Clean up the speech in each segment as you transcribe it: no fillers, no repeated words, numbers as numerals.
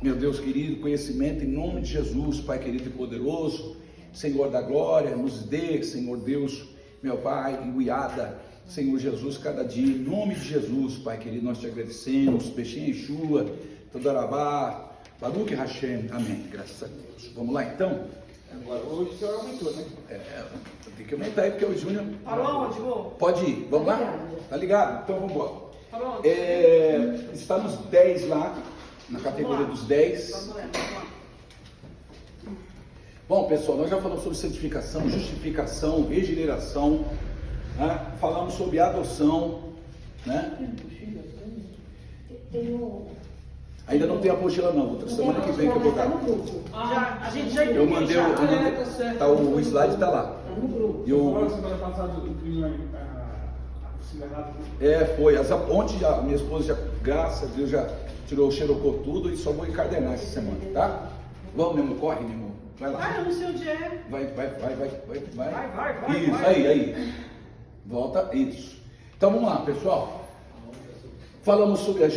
Meu Deus querido, conhecimento em nome de Jesus, Pai querido e poderoso, Senhor da glória, nos dê, Senhor Deus, meu Pai, guiada, Senhor Jesus, cada dia, em nome de Jesus, Pai querido, nós te agradecemos, Peixinho Yeshua, Todarabá, Baruch Hashem, amém, graças a Deus. Vamos lá então? Agora, hoje o senhor aumentou, né? Tem que aumentar aí, porque o Júnior... Parou onde, vô? Pode ir, vamos lá? Tá ligado? Então vamos embora. Parou onde? Está nos 10 lá, na categoria dos 10. Vamos lá. Bom, pessoal, nós já falamos sobre santificação, justificação, regeneração, né? Falamos sobre adoção, né? Ainda não tem a apostila não, outra semana que vem que eu vou dar. A gente já Eu mandei, tá, o slide está lá. Falaram semana passada do crime errado. Foi, ontem a minha esposa, graças a Deus, já tirou, xerocou tudo e só vou encadernar essa semana, tá? Vamos, Nemo, corre, Nemo. Vai lá. Eu não sei onde é. Vai. Vai. Isso, aí. Volta, isso. Então vamos lá, pessoal. Falamos sobre a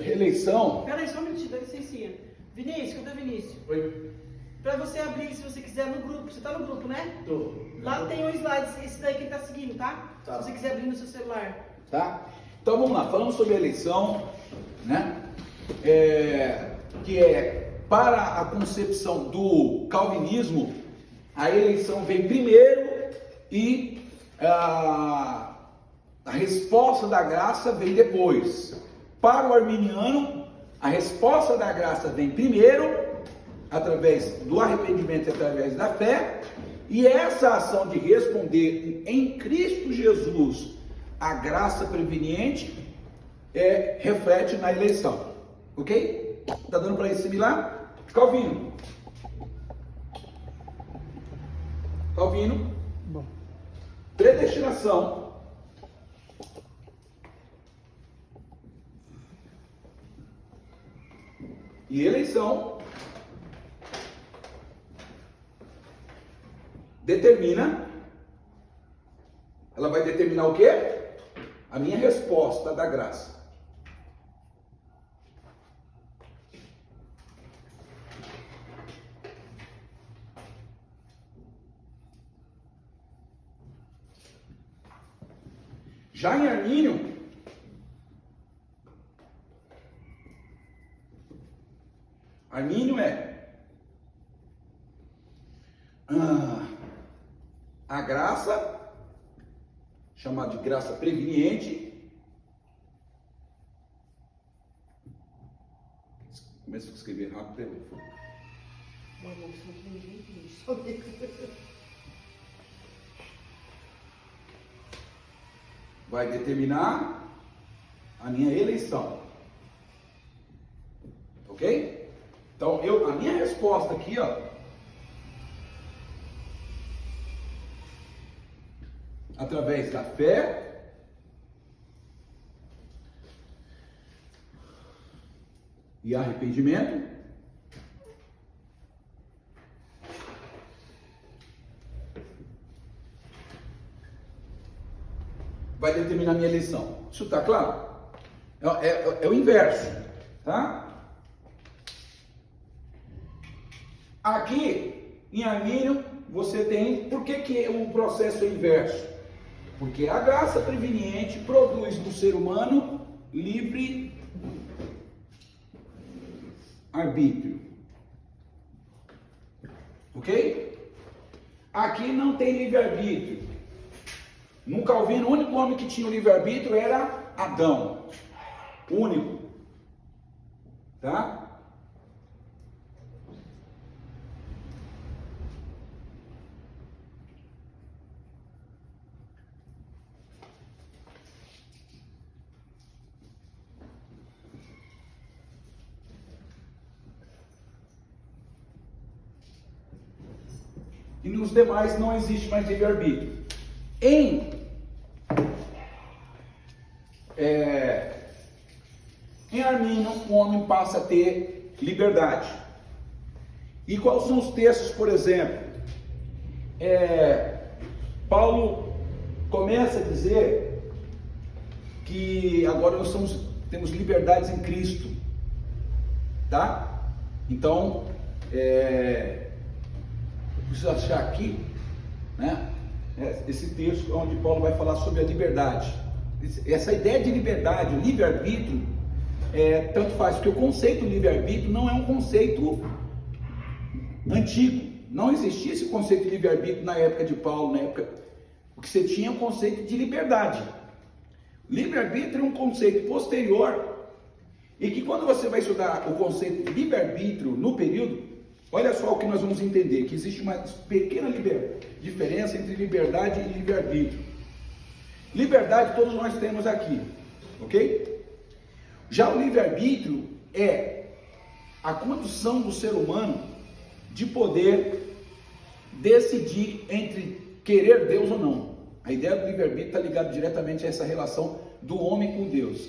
reeleição. Pera aí, só um minutinho, dá licencinha. Vinícius, cadê o Vinícius? Oi. Pra você abrir, se você quiser, no grupo. Você tá no grupo, né? Tô. Lá tem um slide, esse daí quem tá seguindo, tá? Tá. Se você quiser abrir no seu celular. Tá? Então vamos lá, falamos sobre a eleição, né? Que é para a concepção do calvinismo, a eleição vem primeiro e a resposta da graça vem depois. Para o arminiano, a resposta da graça vem primeiro, através do arrependimento e através da fé, e essa ação de responder em Cristo Jesus a graça preveniente reflete na eleição, ok? Tá dando para assimilar? Calvino. Bom. Predestinação. E eleição ela vai determinar o quê? A minha resposta da graça. Já em Armínio é a graça, chamada de graça preveniente. Começa a escrever rápido. Vai determinar a minha eleição. Ok? Então, a minha resposta aqui, através da fé e arrependimento, vai determinar a minha eleição. Isso está claro? É o inverso, tá? Aqui, em Armínio, você tem... Por que o processo é inverso? Porque a graça preveniente produz no ser humano livre arbítrio. Ok? Aqui não tem livre arbítrio. No Calvino, o único homem que tinha o livre arbítrio era Adão. O único. Tá? E nos demais não existe mais livre-arbítrio. Em Armínio, o homem passa a ter liberdade. E quais são os textos, por exemplo? Paulo começa a dizer que agora nós temos liberdades em Cristo, tá? Então, eu preciso achar aqui, né, esse texto onde Paulo vai falar sobre a liberdade. Essa ideia de liberdade, o livre-arbítrio, tanto faz, porque o conceito livre-arbítrio não é um conceito antigo. Não existia esse conceito de livre-arbítrio na época de Paulo, na época. O que você tinha é um conceito de liberdade. Livre-arbítrio é um conceito posterior, e que quando você vai estudar o conceito de livre-arbítrio no período, olha só o que nós vamos entender, que existe uma pequena diferença entre liberdade e livre-arbítrio. Liberdade todos nós temos aqui, ok? Já o livre-arbítrio é a condição do ser humano de poder decidir entre querer Deus ou não. A ideia do livre-arbítrio está ligada diretamente a essa relação do homem com Deus.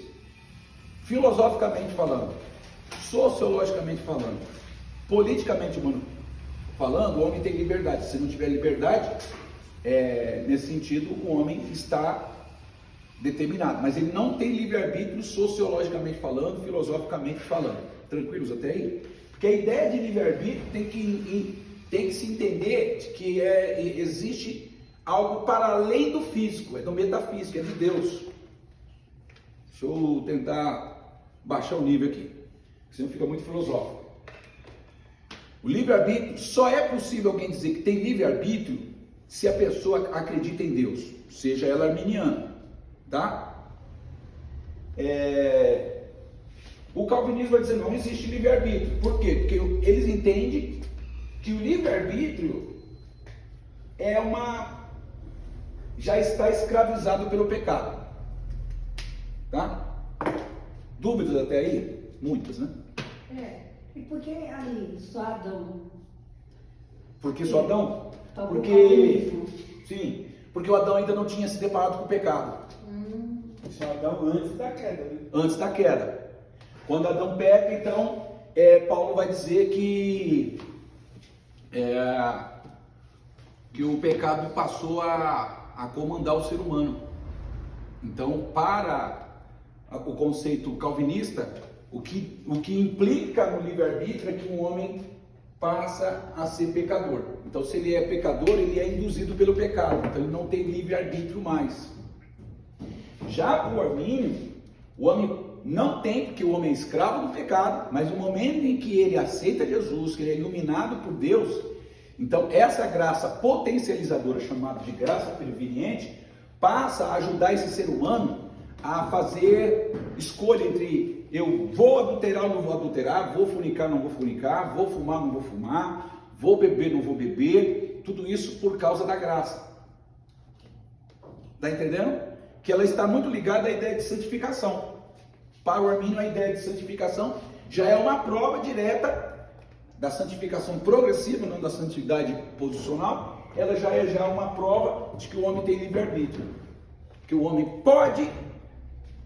Filosoficamente falando, sociologicamente falando, politicamente falando, o homem tem liberdade. Se não tiver liberdade, nesse sentido, o homem está determinado. Mas ele não tem livre-arbítrio sociologicamente falando, filosoficamente falando. Tranquilos até aí? Porque a ideia de livre-arbítrio tem que se entender de que existe algo para além do físico, é do metafísico, é de Deus. Deixa eu tentar baixar o nível aqui, senão fica muito filosófico. O livre-arbítrio, só é possível alguém dizer que tem livre-arbítrio se a pessoa acredita em Deus, seja ela arminiana, tá? O calvinismo vai dizer, não existe livre-arbítrio. Por quê? Porque eles entendem que o livre-arbítrio já está escravizado pelo pecado. Tá? Dúvidas até aí? Muitas, né? E por que aí só Adão? Por que só Adão? Porque... Sim, porque o Adão ainda não tinha se deparado com o pecado. Só Adão antes da queda, né? Antes da queda. Quando Adão peca, então, Paulo vai dizer que o pecado passou a comandar o ser humano. Então, para o conceito calvinista, o que implica no livre-arbítrio é que um homem passa a ser pecador. Então, se ele é pecador, ele é induzido pelo pecado. Então, ele não tem livre-arbítrio mais. Já para o Armínio, o homem não tem, porque o homem é escravo do pecado, mas no momento em que ele aceita Jesus, que ele é iluminado por Deus, então essa graça potencializadora, chamada de graça preveniente, passa a ajudar esse ser humano a fazer escolha entre eu vou adulterar ou não vou adulterar, vou fornicar ou não vou fornicar, vou fumar ou não vou fumar, vou beber ou não vou beber, tudo isso por causa da graça. Está entendendo? Que ela está muito ligada à ideia de santificação. Para o Armínio, a ideia de santificação já é uma prova direta da santificação progressiva, não da santidade posicional. Ela já é uma prova de que o homem tem livre-arbítrio, que o homem pode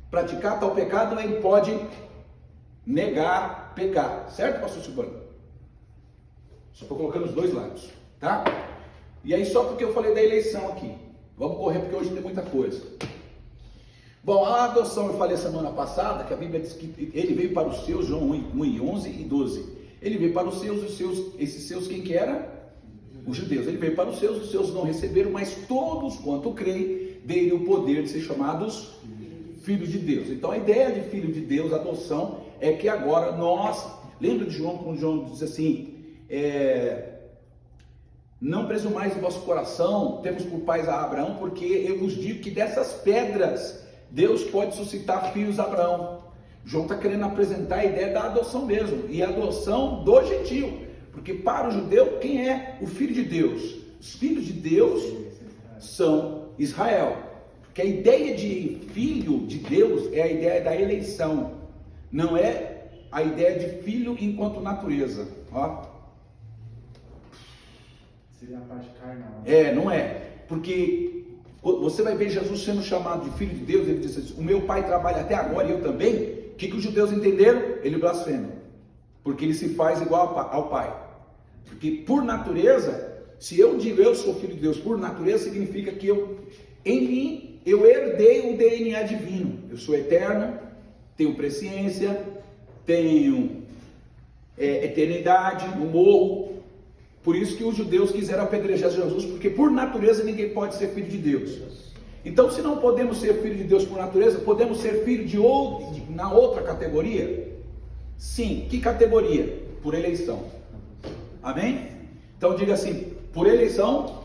praticar tal pecado, ele pode negar pecar, certo, pastor Silvano? Só estou colocando os dois lados, tá? E aí, só porque eu falei da eleição aqui, vamos correr porque hoje tem muita coisa. Bom, a adoção eu falei semana passada, que a Bíblia diz que ele veio para os seus, João 1, 11 e 12. Ele veio para os seus, esses seus quem que era? Os judeus. Ele veio para os seus não receberam, mas todos quanto creem, dele o poder de ser chamados filhos de Deus. Então a ideia de filho de Deus, adoção, é que agora nós, lembra de João, quando João diz assim, não presumais em vosso coração, temos por pais a Abraão, porque eu vos digo que dessas pedras Deus pode suscitar filhos a Abraão. João está querendo apresentar a ideia da adoção mesmo, e a adoção do gentio, porque para o judeu, quem é o filho de Deus? Os filhos de Deus são Israel, porque a ideia de filho de Deus é a ideia da eleição, não é a ideia de filho enquanto natureza. Ó. Seria a parte carnal. Não é, porque você vai ver Jesus sendo chamado de filho de Deus, ele diz assim, o meu pai trabalha até agora e eu também. O que os judeus entenderam? Ele blasfema, porque ele se faz igual ao pai, porque por natureza, se eu digo eu sou filho de Deus por natureza, significa que em mim eu herdei o DNA divino, eu sou eterno, tenho presciência, tenho eternidade, no morro. Por isso que os judeus quiseram apedrejar Jesus, porque por natureza ninguém pode ser filho de Deus. Então, se não podemos ser filho de Deus por natureza, podemos ser filho de outro, na outra categoria? Sim. Que categoria? Por eleição. Amém? Então diga assim: por eleição,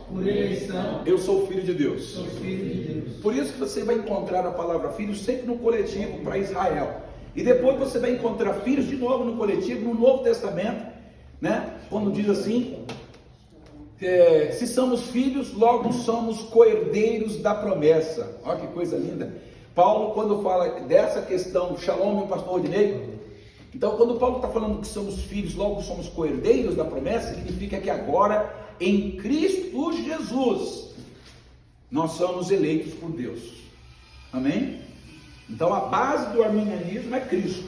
eu sou filho de Deus. Sou filho de Deus. Por isso que você vai encontrar a palavra filho sempre no coletivo para Israel. E depois você vai encontrar filhos de novo no coletivo, no Novo Testamento, né? Quando diz assim, se somos filhos, logo somos co-herdeiros da promessa. Olha que coisa linda. Paulo, quando fala dessa questão, Shalom, meu pastor Rodinei, então quando Paulo está falando que somos filhos, logo somos co-herdeiros da promessa, significa que agora, em Cristo Jesus, nós somos eleitos por Deus. Amém? Então a base do arminianismo é Cristo.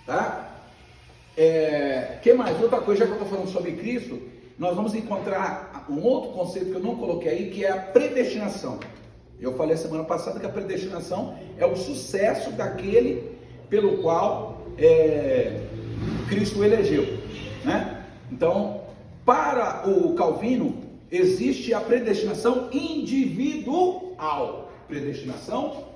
Tá? Que mais? Outra coisa, já que eu estou falando sobre Cristo, nós vamos encontrar um outro conceito que eu não coloquei aí, que é a predestinação. Eu falei semana passada que a predestinação é o sucesso daquele pelo qual Cristo elegeu, né? Então, para o Calvino, existe a predestinação individual. Predestinação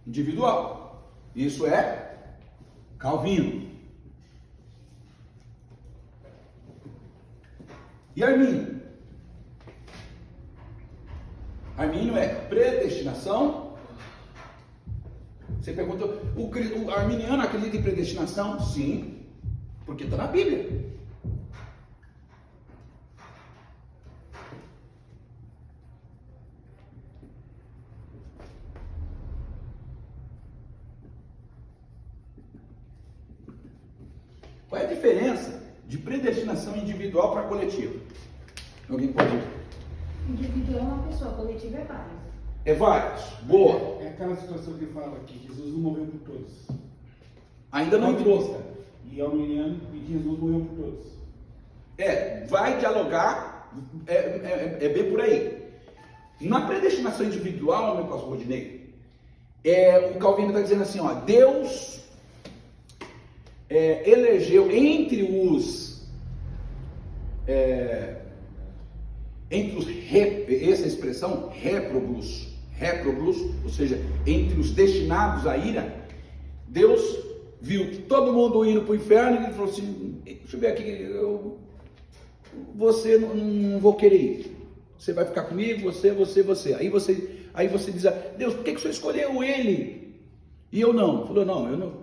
individual. Isso é Calvino. E Armínio? Armínio é predestinação. Você perguntou, o arminiano acredita em predestinação? Sim, porque está na Bíblia. Qual é a diferença de predestinação individual para coletiva? Alguém pode ir? Individual é uma pessoa, coletivo é várias. É vários. Boa. É aquela situação que fala que Jesus não morreu por todos. Ainda não entrou. E arminiano, e Jesus morreu por todos. Vai dialogar, é bem por aí. Na predestinação individual, meu pastor Rodinei, o Calvino está dizendo assim, ó, Deus elegeu entre os essa expressão, réprobos, ou seja, entre os destinados à ira, Deus viu todo mundo indo para o inferno e ele falou assim, deixa eu ver aqui, você não vou querer ir, você vai ficar comigo, você. Aí você diz, Deus, por que o Senhor escolheu ele? E eu não. Falou, não, eu não.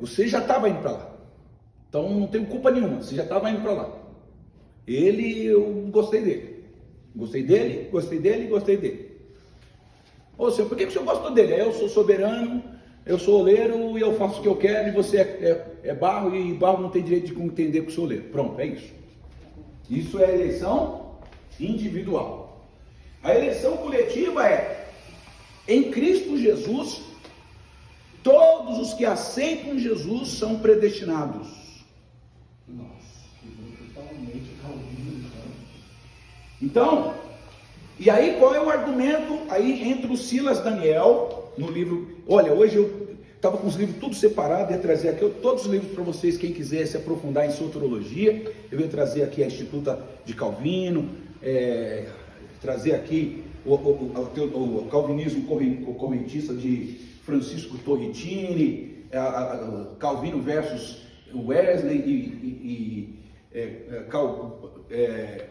Você já estava indo para lá, então não tenho culpa nenhuma, você já estava indo para lá. Eu gostei dele. Gostei dele. Ô Senhor, por que o Senhor gostou dele? Eu sou soberano, eu sou oleiro e eu faço o que eu quero, e você é barro, e barro não tem direito de entender que eu sou oleiro. Pronto, é isso. Isso é eleição individual. A eleição coletiva é, em Cristo Jesus, todos os que aceitam Jesus são predestinados. Nossa, que totalmente Calvino. Então, e aí qual é o argumento aí entre o Silas Daniel, no livro, olha, hoje eu estava com os livros tudo separado, ia trazer aqui todos os livros para vocês, quem quiser se aprofundar em soteriologia, eu ia trazer aqui a Instituta de Calvino, trazer aqui o calvinismo correntista de Francisco Torritini, Calvino versus Wesley e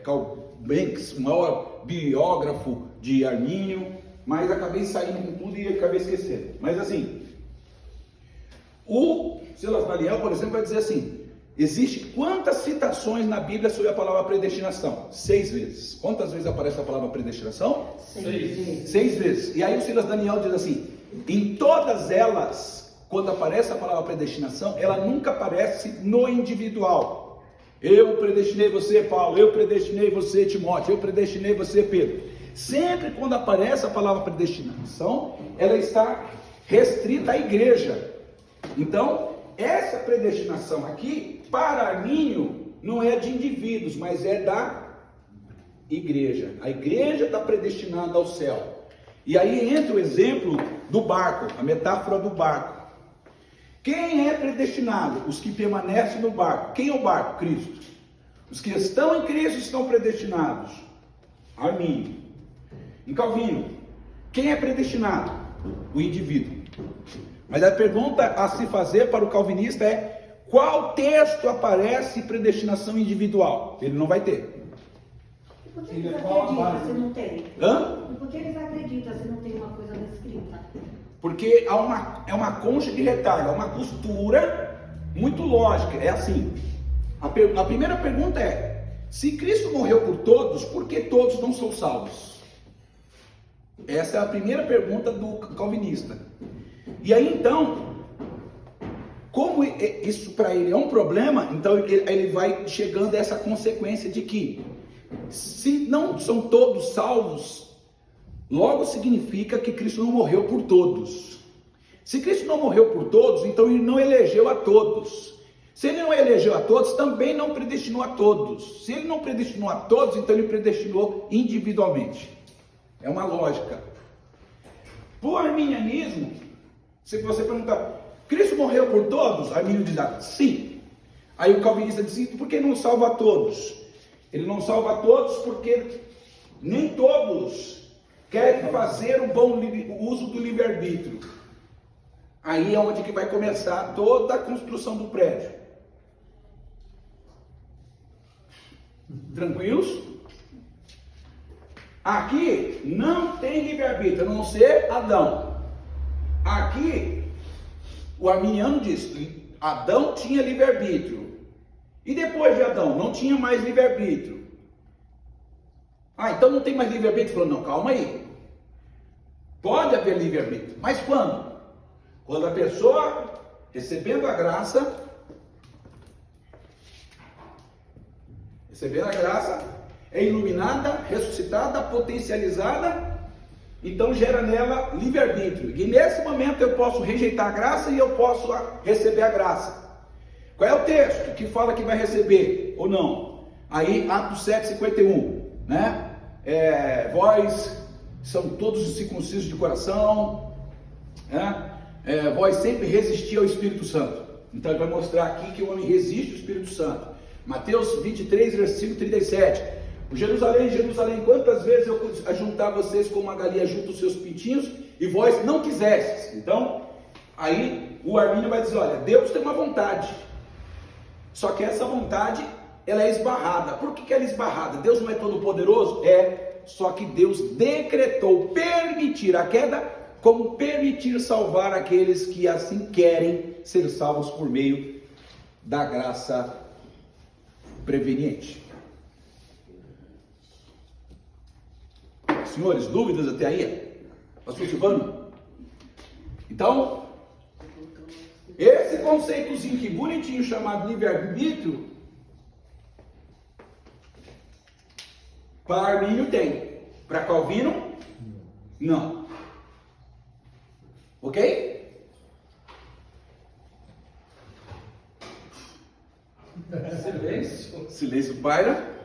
Carl Banks, o maior biógrafo de Armínio, mas acabei saindo com tudo e acabei esquecendo. Mas assim, o Silas Daniel, por exemplo, vai dizer assim, existe quantas citações na Bíblia sobre a palavra predestinação? 6 vezes. Quantas vezes aparece a palavra predestinação? 6 vezes. 6 vezes. E aí o Silas Daniel diz assim, em todas elas, quando aparece a palavra predestinação, ela nunca aparece no individual. Eu predestinei você, Paulo, eu predestinei você, Timóteo, eu predestinei você, Pedro. Sempre quando aparece a palavra predestinação, ela está restrita à igreja. Então, essa predestinação aqui, para Armínio, não é de indivíduos, mas é da igreja. A igreja está predestinada ao céu. E aí entra o exemplo do barco, a metáfora do barco. Quem é predestinado? Os que permanecem no barco. Quem é o barco? Cristo. Os que estão em Cristo estão predestinados. Arminio. Em Calvino, quem é predestinado? O indivíduo. Mas a pergunta a se fazer para o calvinista é: qual texto aparece predestinação individual? Ele não vai ter. E por que eles acreditam se não tem? Hã? E por que eles acreditam se não tem uma coisa escrita? Porque é uma concha de retalho, é uma costura muito lógica. É assim, a primeira pergunta é: se Cristo morreu por todos, por que todos não são salvos? Essa é a primeira pergunta do calvinista. E aí então, como isso para ele é um problema, então ele vai chegando a essa consequência de que, se não são todos salvos, logo significa que Cristo não morreu por todos. Se Cristo não morreu por todos, então ele não elegeu a todos. Se ele não elegeu a todos, também não predestinou a todos. Se ele não predestinou a todos, então ele predestinou individualmente. É uma lógica. Por arminianismo, se você perguntar, Cristo morreu por todos? Arminio diz, sim. Aí o calvinista diz, por que não salva a todos? Ele não salva a todos porque nem todos querem fazer o bom uso do livre-arbítrio. Aí é onde que vai começar toda a construção do prédio. Tranquilos? Aqui não tem livre-arbítrio, a não ser Adão. Aqui, o arminiano diz, Adão tinha livre-arbítrio. E depois de Adão, não tinha mais livre-arbítrio. Então não tem mais livre-arbítrio? Falou, não, calma aí. Pode haver livre-arbítrio, mas quando? Quando a pessoa, recebendo a graça, é iluminada, ressuscitada, potencializada, então gera nela livre-arbítrio. E nesse momento eu posso rejeitar a graça e eu posso receber a graça. Qual é o texto que fala que vai receber ou não? Aí, Atos 7,51, né? Vós são todos circuncisos de coração, né? Vós sempre resisti ao Espírito Santo. Então ele vai mostrar aqui que o homem resiste ao Espírito Santo. Mateus 23, versículo 37. Jerusalém, Jerusalém, quantas vezes eu ajuntar vocês como a galinha junta os seus pintinhos e vós não quisestes. Então, aí o Armínio vai dizer, olha, Deus tem uma vontade. Só que essa vontade, ela é esbarrada. Por que ela é esbarrada? Deus não é todo poderoso? Só que Deus decretou permitir a queda, como permitir salvar aqueles que assim querem ser salvos por meio da graça preveniente. Senhores, dúvidas até aí? Pastor Silvano? Então, esse conceitozinho que bonitinho chamado livre-arbítrio, para Armínio tem, para Calvino, não. Ok? Silêncio paira.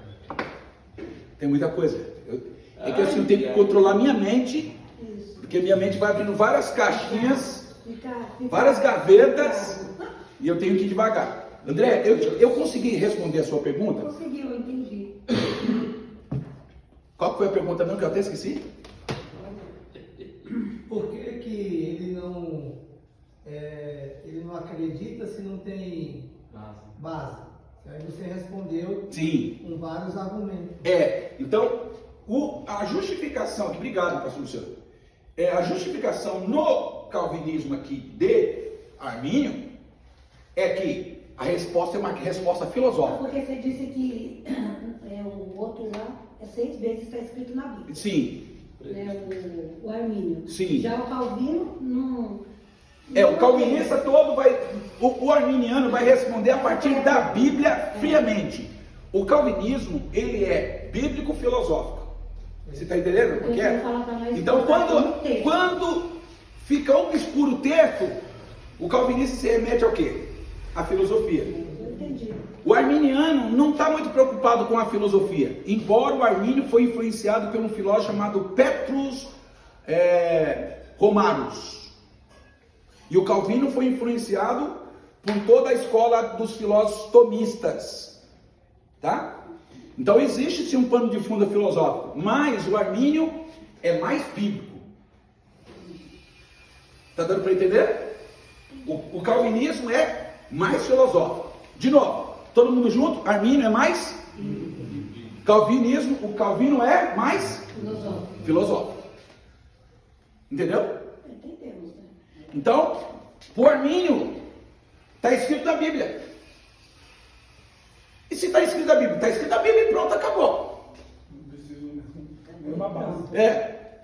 Tem muita coisa. É que assim, eu tenho que controlar minha mente, porque minha mente vai abrindo várias caixinhas, várias gavetas, e eu tenho que ir devagar. André, eu consegui responder a sua pergunta? Consegui, eu entendi. Qual foi a pergunta mesmo que eu até esqueci? Por que ele não acredita se não tem base? Aí você respondeu Sim. com vários argumentos. Então, a justificação, obrigado, pastor Luciano, a justificação no calvinismo aqui de Armínio é que a resposta é uma resposta filosófica. Porque você disse que o outro lá, 6 vezes está escrito na Bíblia. Sim. O Armínio. Sim. Já o Calvino não... O calvinista todo vai... O arminiano vai responder a partir da Bíblia friamente. O calvinismo, ele é bíblico-filosófico. Você está entendendo o que é? Então, quando fica obscuro o texto, o calvinista se remete ao quê? A filosofia. Eu entendi. O arminiano não está muito preocupado com a filosofia, embora o Armínio foi influenciado por um filósofo chamado Petrus Romarus. E o Calvino foi influenciado por toda a escola dos filósofos tomistas. Tá? Então existe sim um pano de fundo filosófico, mas o Armínio é mais bíblico. Está dando para entender? O calvinismo é mais filosófico. De novo, todo mundo junto? Armínio é mais calvinismo, o Calvino é mais filosófico. Entendeu? Entendemos, né? Então, o Armínio está escrito na Bíblia. E se está escrito na Bíblia? Está escrito na Bíblia e pronto, acabou. Não preciso nenhuma base.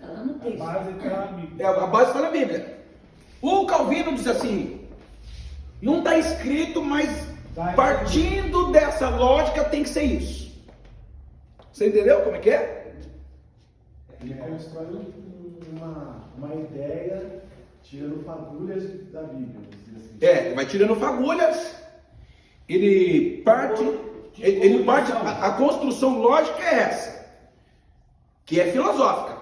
Tá lá no A texto. base está na Bíblia. A base está na Bíblia. O Calvino diz assim, não está escrito, mas partindo dessa lógica tem que ser isso. Você entendeu como é que é? Ele constrói uma ideia tirando fagulhas da Bíblia. Vamos dizer assim. Ele vai tirando fagulhas, ele parte, a construção lógica é essa, que é filosófica.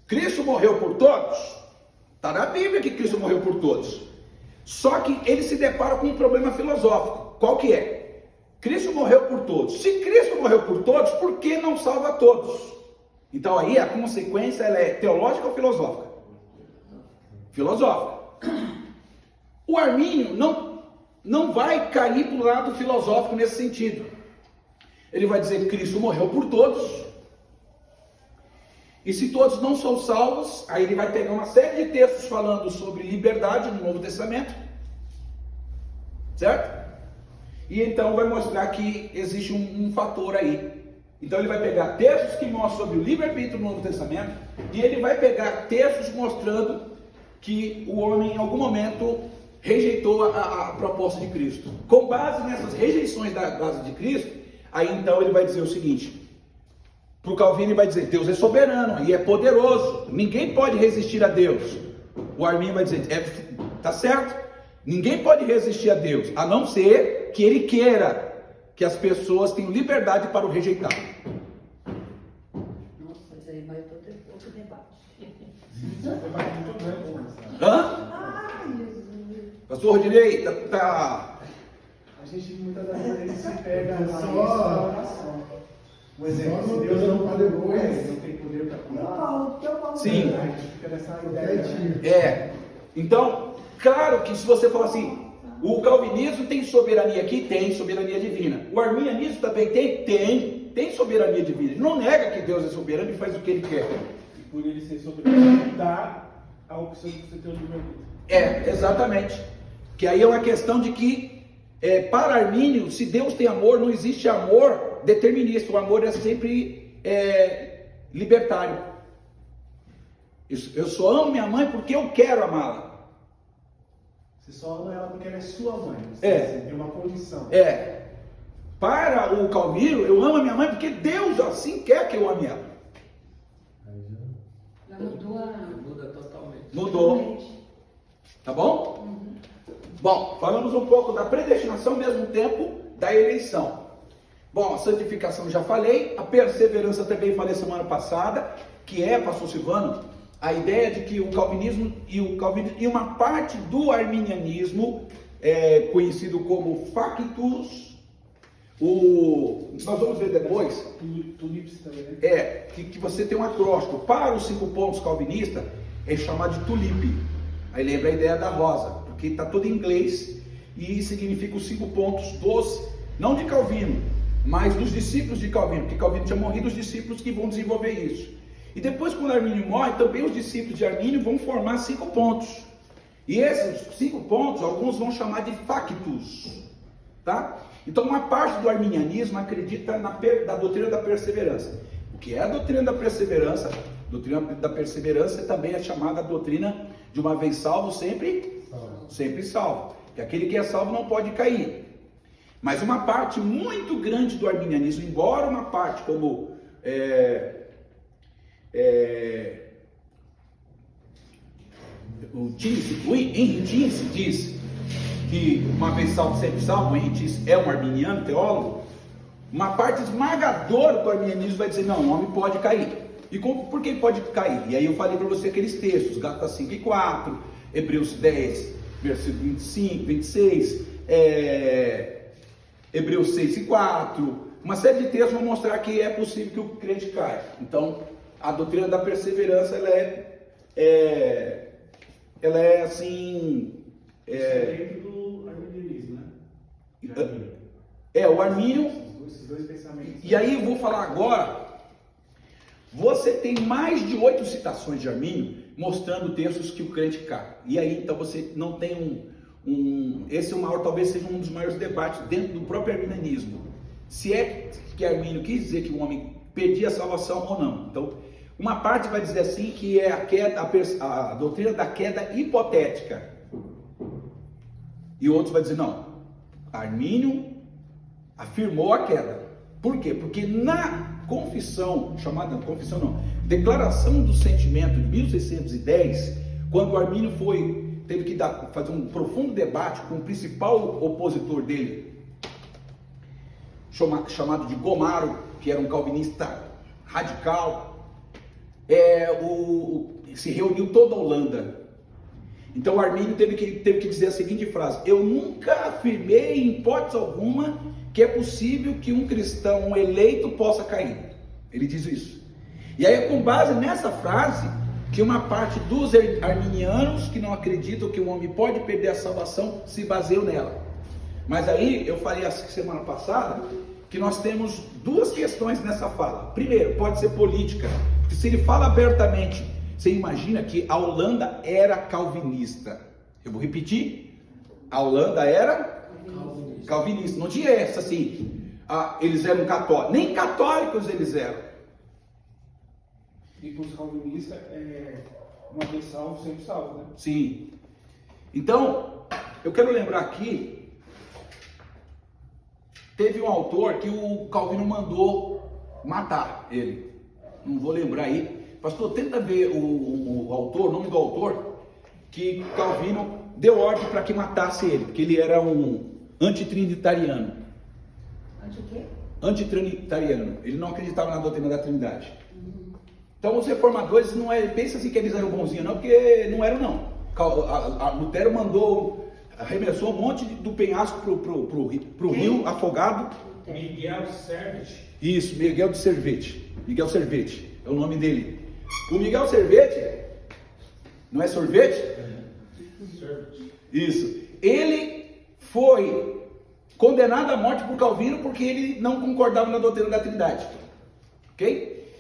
Cristo morreu por todos, está na Bíblia que Cristo morreu por todos. Só que ele se depara com um problema filosófico. Qual que é? Cristo morreu por todos. Se Cristo morreu por todos, por que não salva todos? Então aí a consequência ela é teológica ou filosófica? Filosófica. O Armínio não vai cair para o lado filosófico nesse sentido. Ele vai dizer que Cristo morreu por todos. E se todos não são salvos, aí ele vai pegar uma série de textos falando sobre liberdade no Novo Testamento. Certo? E então vai mostrar que existe um fator aí. Então ele vai pegar textos que mostram sobre o livre-arbítrio no Novo Testamento, e ele vai pegar textos mostrando que o homem em algum momento rejeitou a proposta de Cristo. Com base nessas rejeições da base de Cristo, aí então ele vai dizer o seguinte: para o Calvino ele vai dizer, Deus é soberano e é poderoso, ninguém pode resistir a Deus. O Armínio vai dizer, tá certo, ninguém pode resistir a Deus, a não ser que ele queira que as pessoas tenham liberdade para o rejeitar. Nossa, isso aí vai outro debate. Hã? Ai, Jesus. Pastor Rodinei, tá... A gente muitas das vezes se pega na Só- oração. Um exemplo, só se Deus não no- perdoa, depois. ele não tem poder para Teu curar. Paulo, teu Paulo. Sim. A gente fica nessa ideia. Quietinho. Então, claro que se você falar assim, o calvinismo tem soberania aqui? Tem soberania divina. O arminianismo também tem soberania divina. Ele não nega que Deus é soberano e faz o que ele quer. E por ele ser soberano, dá a opção de você ter o livre-arbítrio. Exatamente. Que aí é uma questão de que, para Armínio, se Deus tem amor, não existe amor determinista. O amor é sempre libertário. Eu só amo minha mãe porque eu quero amá-la. Você só ama ela porque ela é sua mãe. Você tem uma condição. Para o Calvino, eu amo a minha mãe porque Deus assim quer que eu ame ela. Já mudou a... Muda totalmente. Mudou. Tá bom? Bom, falamos um pouco da predestinação ao mesmo tempo da eleição. Bom, a santificação já falei, a perseverança também falei semana passada, que é, pastor Silvano, a ideia de que o calvinismo e uma parte do arminianismo, conhecido como factus, nós vamos ver depois, Tulips também, né? que você tem um acróstico para os 5 pontos calvinistas, é chamado de tulipe. Aí lembra a ideia da rosa, porque está tudo em inglês e significa os 5 pontos não de Calvino, mas dos discípulos de Calvino, porque Calvino tinha morrido, os discípulos que vão desenvolver isso. E depois, quando Armínio morre, também os discípulos de Armínio vão formar 5 pontos. E esses 5 pontos, alguns vão chamar de factus. Tá? Então, uma parte do arminianismo acredita na doutrina da perseverança. O que é a doutrina da perseverança? A doutrina da perseverança também é chamada a doutrina de uma vez salvo, sempre salvo. Que aquele que é salvo não pode cair. Mas uma parte muito grande do arminianismo, embora uma parte como o Henry Tince diz que uma vez salvo, sempre salvo, Henriques é um arminiano, teólogo, uma parte esmagadora do arminianismo vai dizer, não, o homem pode cair. E por que ele pode cair? E aí eu falei para você aqueles textos, Gálatas 5:4, Hebreus 10, versículo 25, 26, Hebreus 6:4, uma série de textos vão mostrar que é possível que o crente caia. Então, a doutrina da perseverança, ela é assim... Isso é dentro do arminianismo, né? O armínio... Esses dois pensamentos. E aí eu vou falar agora, você tem mais de 8 citações de Armínio mostrando textos que o crente cai. E aí então você não tem esse é o maior, talvez seja um dos maiores debates dentro do próprio arminianismo. Se é que Armínio quis dizer que o homem perdia a salvação ou não. Então, uma parte vai dizer assim que é a doutrina da queda hipotética. E outros vai dizer não, Armínio afirmou a queda. Por quê? Porque na Declaração do Sentimento de 1610, quando o Armínio teve que fazer um profundo debate com o principal opositor dele, chamado de Gomaro, que era um calvinista radical, se reuniu toda a Holanda. Então o Armínio teve que dizer a seguinte frase: eu nunca afirmei em hipótese alguma que é possível que um cristão eleito possa cair. Ele diz isso. E aí é com base nessa frase que uma parte dos arminianos que não acreditam que o homem pode perder a salvação se baseiam nela. Mas aí eu falei essa semana passada que nós temos duas questões nessa fala. Primeiro, pode ser política, porque se ele fala abertamente, você imagina que a Holanda era calvinista. Eu vou repetir, a Holanda era calvinista. Não tinha essa assim, eles eram católicos, nem católicos eles eram. E para os calvinistas, uma vez salvo, sempre salvo, né? Sim. Então, eu quero lembrar aqui, teve um autor que o Calvino mandou matar ele. Não vou lembrar aí. Pastor, tenta ver o autor, o nome do autor, que Calvino deu ordem para que matasse ele, porque ele era um antitrinitariano. Anti o quê? Antitrinitariano. Ele não acreditava na doutrina da Trindade. Então os reformadores não pensa assim que eles eram bonzinhos, não, porque não eram não. Lutero arremessou um monte do penhasco pro rio afogado. Miguel Servet. Isso, Miguel de Servet. Miguel Servet é o nome dele. O Miguel Servet, não é sorvete? Isso. Ele foi condenado à morte por Calvino porque ele não concordava na doutrina da Trindade. Ok?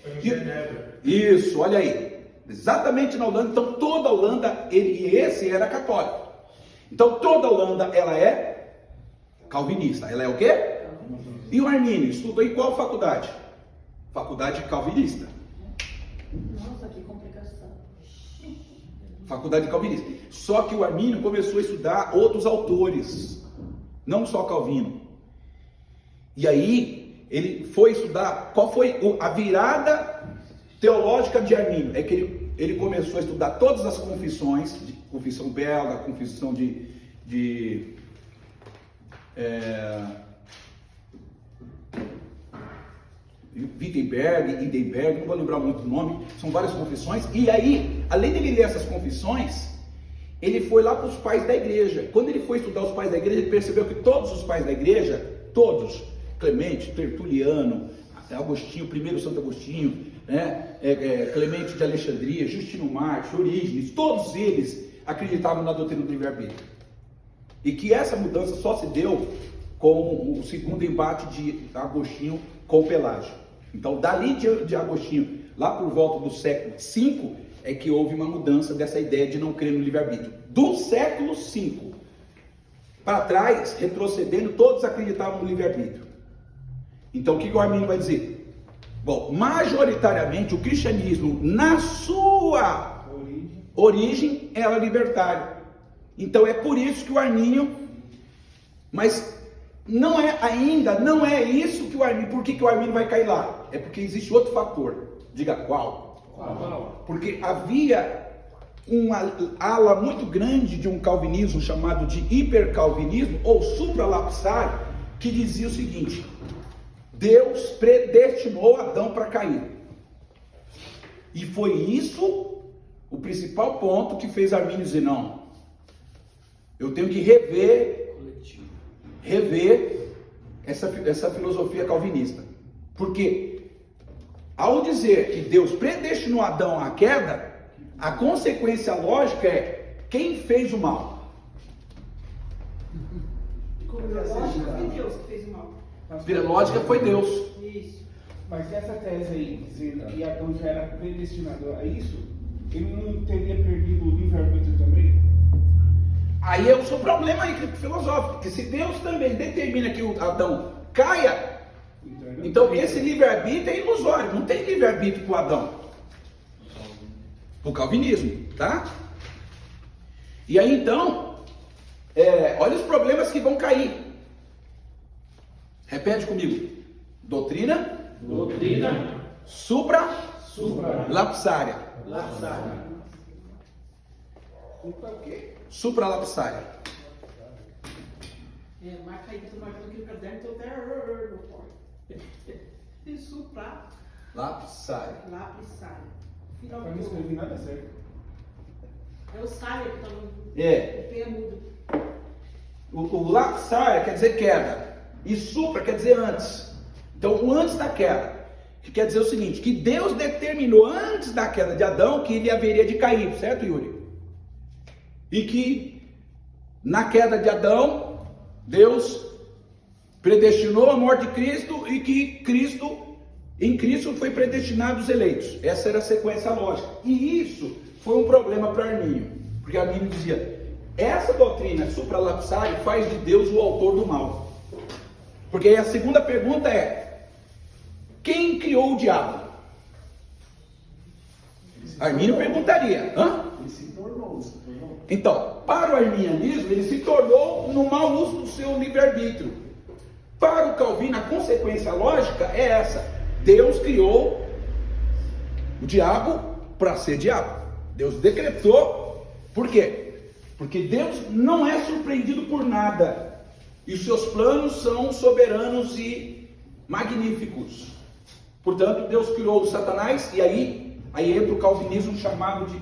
Isso, olha aí. Exatamente na Holanda. Então toda a Holanda, esse era católico. Então toda a Holanda, ela é calvinista. Ela é o quê? E o Armínio estudou em qual faculdade? Faculdade calvinista. Nossa, que complicação. Faculdade calvinista. Só que o Armínio começou a estudar outros autores, não só Calvino. E aí ele foi estudar qual foi a virada teológica de Armínio. É que ele começou a estudar todas as confissões, confissão belga, confissão de Wittenberg, Hindenberg, não vou lembrar muito o nome, são várias confissões. E aí, além de ele ler essas confissões, ele foi lá para os pais da igreja. Quando ele foi estudar os pais da igreja, ele percebeu que todos os pais da igreja, todos, Clemente, Tertuliano, Agostinho, primeiro Santo Agostinho, né, Clemente de Alexandria, Justino Mártir, Orígenes, todos eles acreditavam na doutrina do livre-arbítrio. E que essa mudança só se deu com o segundo embate de Agostinho com Pelágio. Então, dali de Agostinho, lá por volta do século V, é que houve uma mudança dessa ideia de não crer no livre-arbítrio. Do século V para trás, retrocedendo, todos acreditavam no livre-arbítrio. Então, o que o Armínio vai dizer? Bom, majoritariamente o cristianismo, na sua origem, era libertário. Então, é por isso que o Armínio, mas não é isso que o Armínio, por que o Armínio vai cair lá? É porque existe outro fator. Diga qual? Qual? Porque havia uma ala muito grande de um calvinismo chamado de hipercalvinismo ou supralapsário, que dizia o seguinte: Deus predestinou Adão para cair. E foi isso o principal ponto que fez Armínio dizer: não, eu tenho que rever essa filosofia calvinista. Porque ao dizer que Deus predestinou Adão à queda, a consequência lógica é: quem fez o mal? Lógico que foi Deus que fez o mal. Pela lógica foi Deus. Isso. Mas essa tese aí, dizendo que Adão já era predestinado a isso, ele não teria perdido o livre-arbítrio também? Aí é o seu problema aí filosófico, porque se Deus também determina que o Adão caia, então esse livre-arbítrio é ilusório, não tem livre-arbítrio para o Adão, o calvinismo, tá? E aí então, olha os problemas que vão cair. Repete comigo: doutrina supralapsária. Supralapsária. Marca aí que eu tô marcando aqui no caderno, tô até no fone. Isso pra Lapsária. lapsário. Final Para não do escrever nada certo. É o sário que tá no É. P é mudo. O lapsária quer dizer queda. E supra quer dizer antes. Então, o antes da queda, que quer dizer o seguinte: que Deus determinou antes da queda de Adão que ele haveria de cair, certo, Yuri? E que na queda de Adão, Deus predestinou a morte de Cristo e que em Cristo foi predestinado os eleitos. Essa era a sequência lógica. E isso foi um problema para Armínio, porque Armínio dizia: essa doutrina supralapsária faz de Deus o autor do mal. Porque aí a segunda pergunta é: quem criou o diabo? Armínio perguntaria: hã? Ele se tornou. Então, para o arminianismo, ele se tornou no mau uso do seu livre-arbítrio. Para o Calvino, a consequência lógica é essa: Deus criou o diabo para ser diabo. Deus decretou. Por quê? Porque Deus não é surpreendido por nada. E os seus planos são soberanos e magníficos. Portanto, Deus criou o Satanás, e aí entra o calvinismo chamado de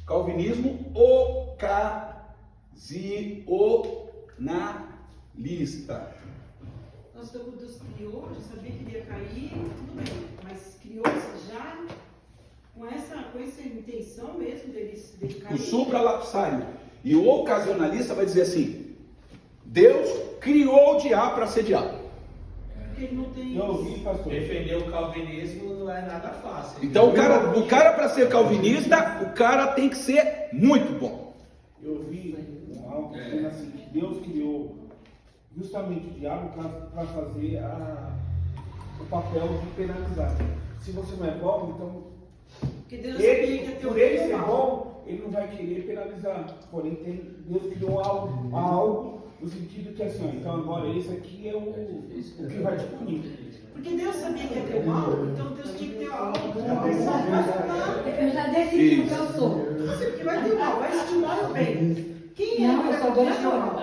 calvinismo ocasionalista. Nossa, então Deus criou, já sabia que ele ia cair, tudo bem. Mas criou já com essa intenção mesmo dele cair. O supralapsário e o ocasionalista vai dizer assim: Deus criou o diabo para ser diabo. Porque ele não tem. Eu ouvi, pastor. Defender o calvinismo não é nada fácil. Então o cara para ser calvinista, o cara tem que ser muito bom. Eu vi algo dizendo assim, que Deus criou justamente o diabo para fazer o papel de penalizar. Se você não é bom, então Porque Deus sabia que ia ter por ele ser bom, ele não vai querer penalizar. Porém, Deus criou algo no sentido que assim, ó, então agora esse aqui é o que vai te punir. Porque Deus sabia que ia ter o mal, então Deus tinha que ter algo. Eu já decidi o que eu sou. Porque vai ter o mal, vai estimular o bem. Quem é Não, que eu vai sou proteger o adoradora. mal?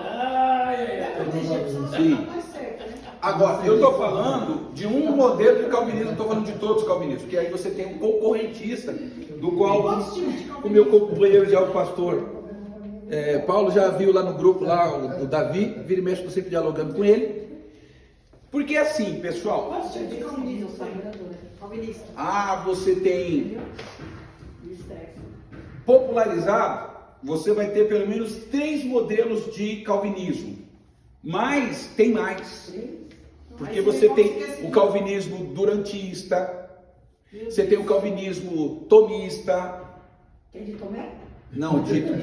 Vai proteger a pessoa Sim. não tá certa, né? Agora, eu estou falando de um modelo de calvinismo, não estou falando de todos os calvinistas, porque aí você tem um concorrentista, do qual Quantos tipos de o meu calvinismo? companheiro já, o pastor Paulo, já viu lá no grupo, lá o Davi, vira e mexe, estou sempre dialogando com ele. Porque assim, pessoal, Quantos tipos de calvinismo tem? Calvinista. você tem popularizado, você vai ter pelo menos 3 modelos de calvinismo. Mas tem mais. Porque você tem o calvinismo durantista, você tem o calvinismo tomista. Tem de Tomé? Não, dito. Eu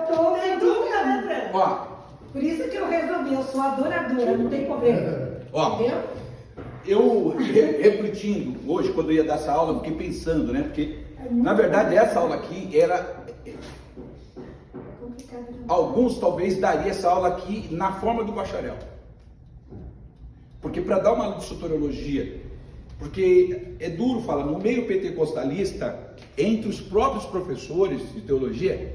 tô em dúvida, né, Fran? Ó, Por isso que eu resolvi, eu sou adoradora, não tem problema. ó, Entendeu? eu refletindo hoje, quando eu ia dar essa aula, eu fiquei pensando, né? Porque, na verdade, essa aula aqui era... Complicado, né? Alguns talvez daria essa aula aqui na forma do bacharel. Porque para dar uma aula de soteriologia Porque é duro falar, no meio pentecostalista, entre os próprios professores de teologia,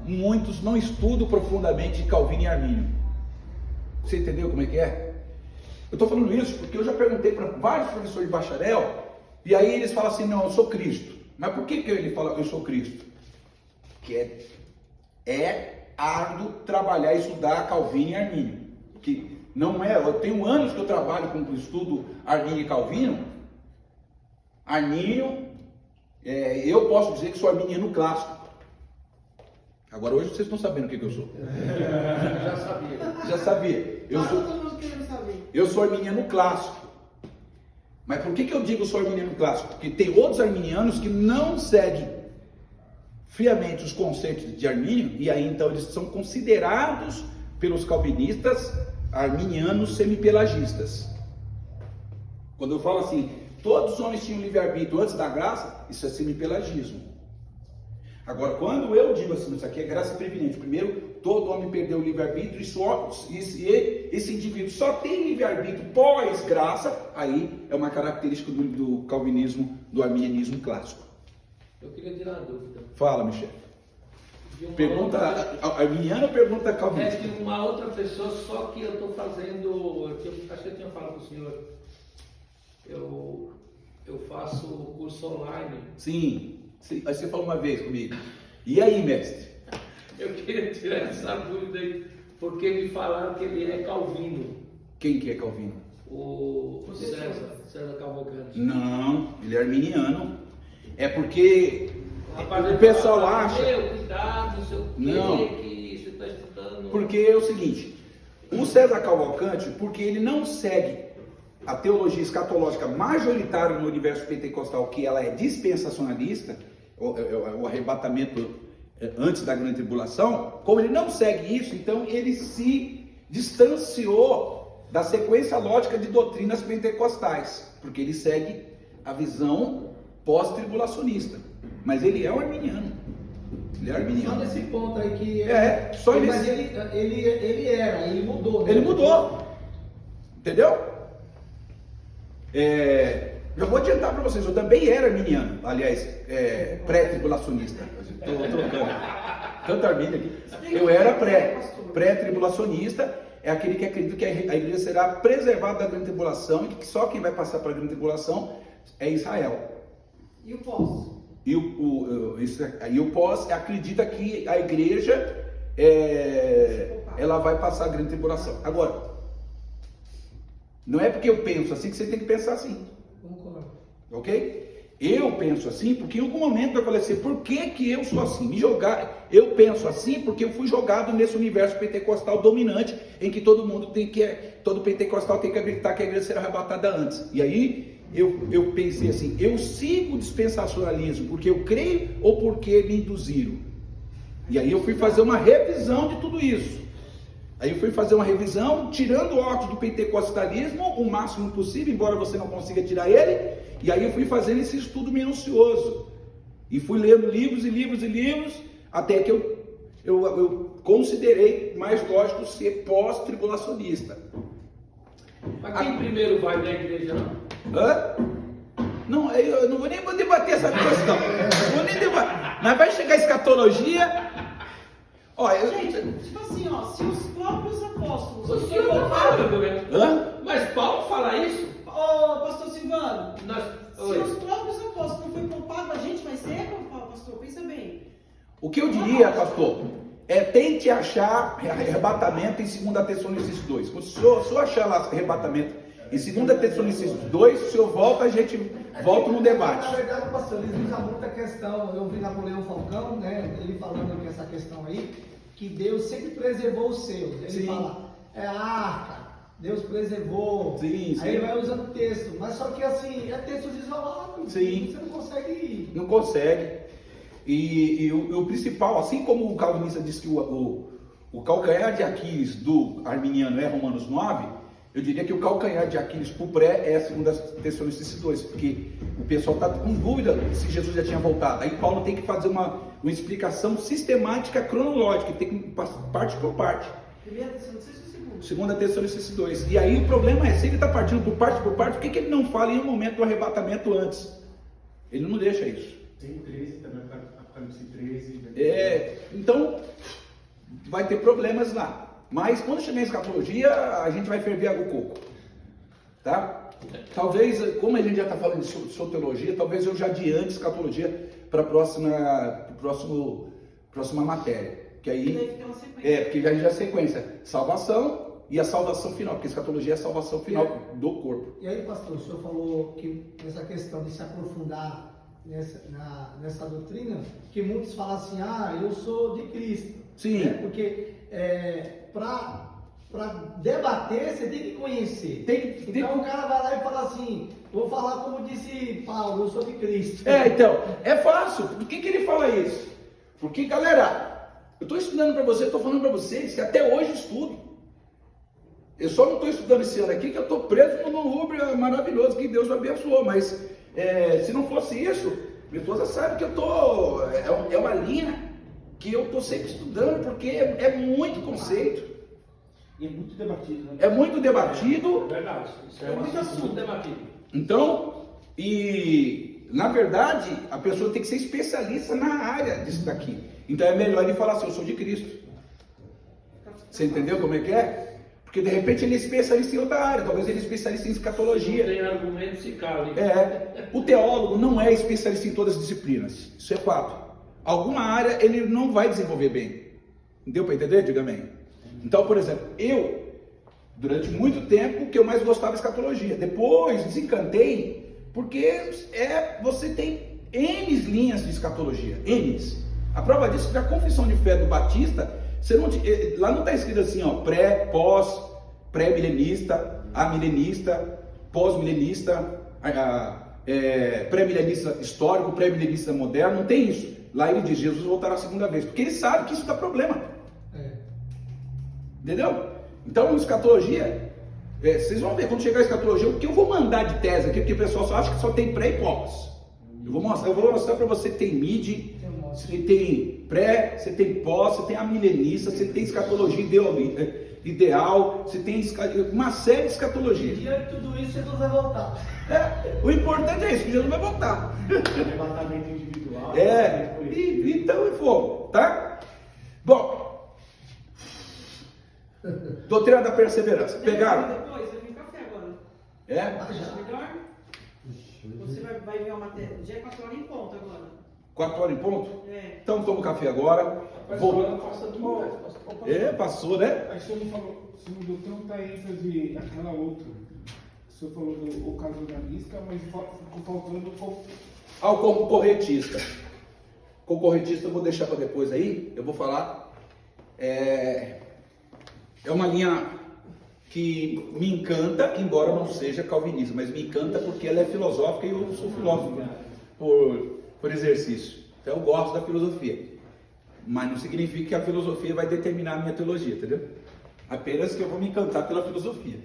muitos não estudam profundamente Calvino e Armínio. Você entendeu como é que é? Eu estou falando isso porque eu já perguntei para vários professores de bacharel, e aí eles falam assim, não, eu sou Cristo. Mas por que ele fala eu sou Cristo? Que é árduo trabalhar e estudar Calvino e Armínio. Que não é, eu tenho anos que eu trabalho com o estudo Armínio e Calvino. Armínio, eu posso dizer que sou arminiano clássico. Agora hoje vocês estão sabendo o que eu sou. Já sabia. Já sabia. Eu sou arminiano clássico. Mas por que eu digo sou arminiano clássico? Porque tem outros arminianos que não seguem friamente os conceitos de Armínio, e aí então eles são considerados pelos calvinistas arminianos semipelagistas. Quando eu falo assim, todos os homens tinham livre-arbítrio antes da graça, isso é semipelagismo. Agora, quando eu digo assim, isso aqui é graça preeminente, primeiro, todo homem perdeu o livre-arbítrio, e esse indivíduo só tem livre-arbítrio pós-graça, aí é uma característica do calvinismo, do arminianismo clássico. Eu queria tirar uma dúvida. Fala, Michel. Pergunta arminiano ou pergunta calvinista? É de uma outra pessoa, só que eu estou fazendo, acho que eu tinha falado para o senhor, eu faço curso online. Sim, aí você falou uma vez comigo. E aí, mestre? Eu queria tirar essa dúvida aí, porque me falaram que ele é calvino. Quem que é Calvino? O César Cavalcante. Não, ele é arminiano. É porque Rapaz, o pessoal fala, acha... Cuidado, não sei o quê, Não. que você está estudando. Porque é o seguinte, o César Cavalcante, porque ele não segue a teologia escatológica majoritária no universo pentecostal, que ela é dispensacionalista, o arrebatamento antes da grande tribulação, como ele não segue isso, então ele se distanciou da sequência lógica de doutrinas pentecostais, porque ele segue a visão pós-tribulacionista, mas ele é um arminiano. Ele é arminiano. Só nesse ponto aí que... só mas nesse... ele mudou. Né? Ele mudou. Entendeu? Já vou adiantar para vocês, eu também era arminiano, aliás, pré-tribulacionista. Estou trocando. Tanto armínio aqui. Eu era pré-tribulacionista, é aquele que acredita que a igreja será preservada da grande tribulação e que só quem vai passar para a grande tribulação é Israel. E o pós? E o pós acredita que a igreja ela vai passar a grande tribulação. Agora, não é porque eu penso assim que você tem que pensar assim. Concordo. Ok? Eu penso assim porque em algum momento vai falar assim, por que eu sou assim? Eu penso assim porque eu fui jogado nesse universo pentecostal dominante em que todo pentecostal tem que acreditar que a igreja será arrebatada antes. E aí eu pensei assim, eu sigo o dispensacionalismo porque eu creio ou porque me induziram? E aí eu fui fazer uma revisão de tudo isso. Aí eu fui fazer uma revisão, tirando o óculos do pentecostalismo o máximo possível, embora você não consiga tirar ele, e aí eu fui fazendo esse estudo minucioso. E fui lendo livros e livros e livros, até que eu considerei mais lógico ser pós-tribulacionista. Mas quem primeiro vai na igreja, não? Hã? Não, eu não vou nem debater essa questão. Não vou nem debater. Mas vai chegar a escatologia. Olha, Gente, tipo assim, ó, se os próprios apóstolos... O senhor não fala, Hã? mas Paulo fala isso? Ô, pastor Silvano, se Oi. os próprios apóstolos não foi poupado, a gente vai ser, pastor? Pensa bem. O que eu diria, pastor, tente achar arrebatamento em 2 Tessalonicenses 2. Se o senhor achar lá arrebatamento em 2 Tessalonicenses 2, o senhor volta, a gente volta no debate. Na verdade, pastor, eles usam muita questão. Eu vi Napoleão Falcão, né? Ele falando que essa questão aí, que Deus sempre preservou os seus. Ele Sim. fala, é a arca, Deus preservou. Sim, sim. Aí ele vai usando texto, mas só que assim, é textos isolados. Sim. Você não consegue. Não consegue. E o principal, assim como o calvinista diz que o calcanhar de Aquiles do arminiano é Romanos 9, eu diria que o calcanhar de Aquiles para o pré é 2 Tessalonicenses 2, porque o pessoal está com dúvida se Jesus já tinha voltado. Aí Paulo tem que fazer uma explicação sistemática, cronológica, tem que parte por parte. Primeira Tessalonicenses e segunda. Segunda Tessalonicenses 2. E aí o problema é, se ele está partindo por parte, por que ele não fala em um momento do arrebatamento antes? Ele não deixa isso. Tem 13 também, Apocalipse 13. Então, vai ter problemas lá. Mas quando chegar em escatologia, a gente vai ferver água com coco. Tá? Talvez, como a gente já está falando de soteriologia, talvez eu já adiante escatologia para a próxima matéria. Que aí, porque aí já é sequência. Salvação e a salvação final, porque escatologia é a salvação final do corpo. E aí, pastor, o senhor falou que essa questão de se aprofundar nessa doutrina, que muitos falam assim, eu sou de Cristo. Sim. Né? Porque para debater, você tem que conhecer. Então o cara vai lá e fala assim, vou falar como disse Paulo, eu sou de Cristo. Então, é fácil. Por que ele fala isso? Porque, galera, eu estou estudando para você, estou falando para vocês que até hoje eu estudo. Eu só não estou estudando esse ano aqui, que eu estou preso no Uber maravilhoso, que Deus me abençoou. Mas se não fosse isso, minha esposa sabe que eu estou... É uma linha que eu estou sempre estudando, porque é muito conceito. E é muito debatido, né? É muito debatido. É verdade. Isso é muito assunto debatido. Então, na verdade, a pessoa tem que ser especialista na área disso daqui. Então é melhor ele falar assim, eu sou de Cristo. Você entendeu como é que é? Porque de repente ele é especialista em outra área, talvez ele é especialista em escatologia. Não tem argumento, se cala. O teólogo não é especialista em todas as disciplinas, isso é fato. Alguma área ele não vai desenvolver bem. Deu para entender? Diga amém. Então, por exemplo, durante muito tempo, o que eu mais gostava é escatologia. Depois desencantei, porque você tem N linhas de escatologia, N. A prova disso é que a confissão de fé do Batista, lá não está escrito assim, pré, pós, pré-milenista, amilenista, pós-milenista, pré-milenista histórico, pré-milenista moderno, não tem isso. Lá ele diz, Jesus voltará a segunda vez, porque ele sabe que isso dá problema. Entendeu? Então, escatologia, vocês vão ver, quando chegar a escatologia, o que eu vou mandar de tese aqui, porque o pessoal só acha que só tem pré e pós. Eu vou mostrar para você que tem mid, você tem pré, você tem pós, você tem amilenista, você tem escatologia ideal, você tem uma série de escatologias. E diante de tudo isso, Jesus vai voltar. O importante é isso, que Jesus vai voltar. Arrebatamento individual. Então é fogo, tá? Bom, doutrina da perseverança. Pegaram? Depois, vai vir café agora. Melhor? Você vai ver uma matéria. Já é 4 horas em ponto agora. 4 horas em ponto? Então toma o café agora. Passou, né? Aí o senhor não falou, você não deu tanta ênfase àquela outra. O senhor falou do ocasionalista, mas ficou faltando Ao corretista. Concorrentista eu vou deixar para depois aí. Eu vou falar. É uma linha que me encanta, embora não seja calvinista, mas me encanta porque ela é filosófica e eu sou filósofo por exercício. Então eu gosto da filosofia. Mas não significa que a filosofia vai determinar a minha teologia, entendeu? Apenas que eu vou me encantar pela filosofia.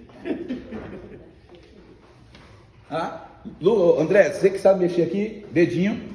André, você que sabe mexer aqui, dedinho.